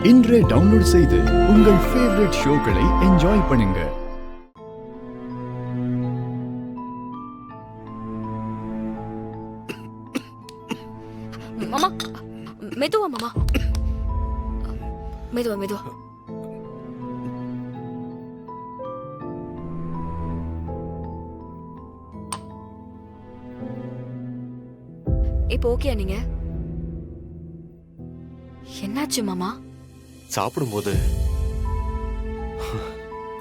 இன்றே டவுன்லோட் செய்து உங்கள் ஃபேவரட் ஷோக்களை என்ஜாய் பண்ணுங்க. மாமா, மெதுவா மாமா, மெதுவா மெதுவா. இப்போ ஓகே நீங்க? என்னாச்சு மாமா? சாப்பிடும்போது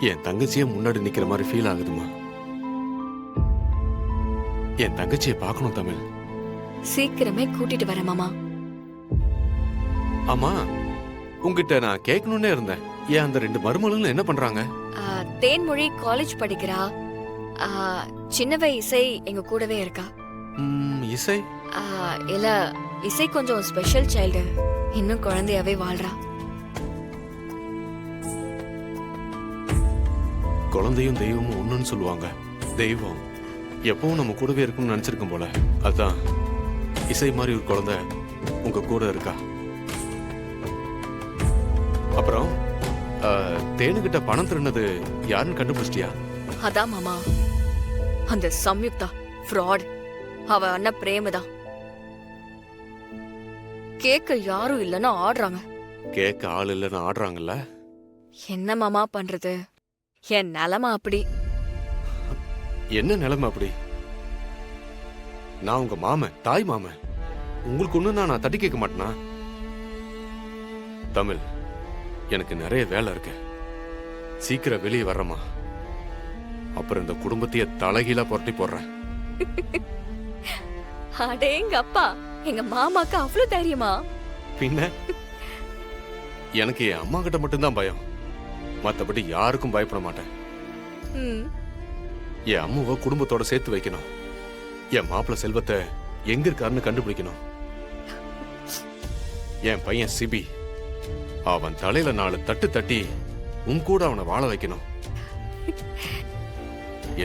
என் தங்கச்சியே முன்னாடி நிக்கிற மாதிரி ஃபீல் ஆகுதுமா. என் தங்கச்சியை பார்க்கணும் தமிழ். சீக்கிரமே கூட்டிட்டு வரேன் மாமா. ஆமா, உங்ககிட்ட நான் கேட்கணும்னே இருந்தேன். ஏன் அந்த 2 மருமகளும் என்ன பண்றாங்க? தேன்மொழி காலேஜ் படிக்கிறா. சின்னவ இசை எங்க கூடவே இருக்கா. இசை? இல்ல, இசை கொஞ்சம் ஸ்பெஷல் சைல்டு. இன்னும் குழந்தையாவே வாழ்றா. குழந்தையும் தெய்வமும் ஒண்ணுன்னு சொல்லுவாங்க. தெய்வம் எப்பவும் நம்ம கூடவே இருக்கும்னு நினைச்சிருக்கும் போல. அதான் இசை மாதிரி ஒரு குழந்தை உங்க கூட இருக்கா. அப்புறம் தேனுகிட்ட பணம் திருநது யாருன்னு கண்டுபிடிச்சிட்டியா? அதான் மாமா, அந்த சம்யுக்தா ஃப்ராட். அவ அண்ணன் பிரேமதான். கேட்க யாரும் இல்லைன்னு ஆடுறாங்க. கேட்க ஆள் இல்லைன்னு ஆடுறாங்கல்ல. என்ன மாமா பண்றது? என் நிலைமை அப்படி. என்ன நிலைமை அப்படி? நான் உங்க மாமன், தாய் மாமன். உங்களுக்கு ஒண்ணு நான் தட்டி கேட்க மாட்டேனா? தமிழ், எனக்கு நிறைய வேலை இருக்கு. சீக்கிரம் வெளியே வர்றமா. அப்புறம் இந்த குடும்பத்தையே தலைகீழா புரட்டி போடுறேன். அடேங்க அப்பா, எங்க மாமாக்கு அவ்வளவு தைரியமா? பின்ன எனக்கு என் அம்மா கிட்ட மட்டும்தான் பயம். மத்தபடி யாருக்கும் பயப்பட மாட்டேன். என் அம்மாவை குடும்பத்தோட சேர்த்து வைக்கணும். என் மாப்பிள்ள செல்வத்தை எங்க இருக்காருன்னு கண்டுபிடிக்கணும். என் பையன் சிபி, அவன் தலையில 4 தட்டு தட்டி உன் கூட அவனை வாழ வைக்கணும்.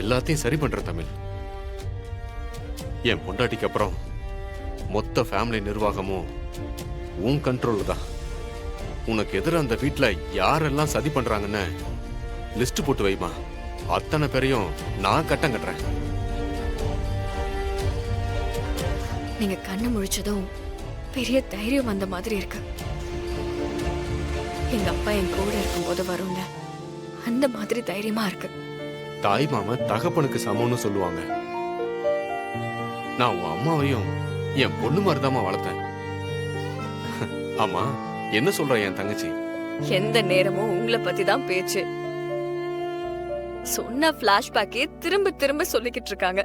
எல்லாத்தையும் சரி பண்ற தமிழ். என் பொண்டாட்டிக்கு அப்புறம் மொத்த ஃபேமிலி நிர்வாகமும் உன் கண்ட்ரோல் தான். உனக்கு எதிர அந்த வீட்டுல யாரெல்லாம் சதி பண்றாங்கன்னு லிஸ்ட் போட்டு வைமா. அத்தனை பேரையும் நான் கட்டம் கட்டுறேன். நீங்க கண்ணு முழிச்சதும் பெரிய தைரியம் வந்த மாதிரி இருக்கு. எங்க அப்பா என் கூட இருக்கும்போது வரும்ல, அந்த மாதிரி தைரியமா இருக்கு. தாய் மாம தகப்பனுக்கு சமம்னு சொல்லுவாங்க. நான் உன் அம்மாவையும் என் பொண்ணு மாதிரிதாமா வளர்த்தேன். ஆமா, என்ன சொல்ற என் தங்கச்சி? எந்த நேரமும் உங்களை பத்தி தான் பேச்சு. சொன்ன பிளாஷ்பேக்கே திரும்ப திரும்ப சொல்லிக்கிட்டு இருக்காங்க.